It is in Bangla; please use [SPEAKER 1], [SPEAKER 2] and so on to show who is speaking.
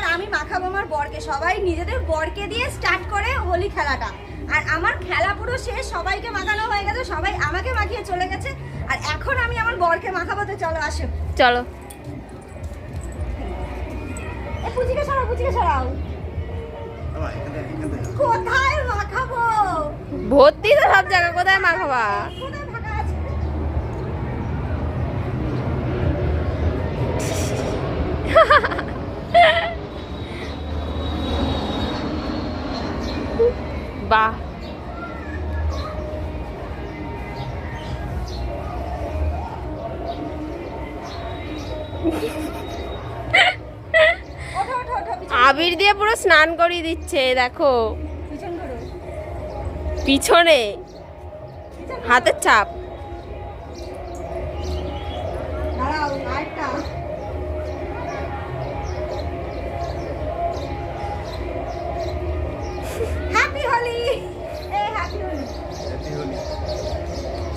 [SPEAKER 1] এবার আমি মাখাবো আমার বরকে। সবাই নিজেদের বরকে দিয়ে স্টার্ট করে হোলি খেলাটা। আর আমার খেলা পুরো শেষ, সবাইকে মাখানো হয়ে গেছে, সবাই আমাকে মাখিয়ে চলে গেছে। আর এখন আমি আমার বরকে মাখাবো। তো চলো আসো,
[SPEAKER 2] চলো।
[SPEAKER 1] পুচিকে সরাও, পুচিকে সরাও। কোথায় মাখাবো?
[SPEAKER 2] ভর্তি তো সব জায়গা, কোথায় মাখাবা?
[SPEAKER 1] কোথায় ফাঁকা আছে?
[SPEAKER 2] বাহ,
[SPEAKER 1] ওঠো ওঠো ওঠো,
[SPEAKER 2] আবির দিয়ে পুরো স্নান করিয়ে দিচ্ছে, দেখো
[SPEAKER 1] পিছন ধরো,
[SPEAKER 2] পিছনে
[SPEAKER 1] পিছন ধরো।
[SPEAKER 2] হাতের ছাপ।
[SPEAKER 1] দাঁড়াও, আরেকটা। Happy Holi, happy Holi.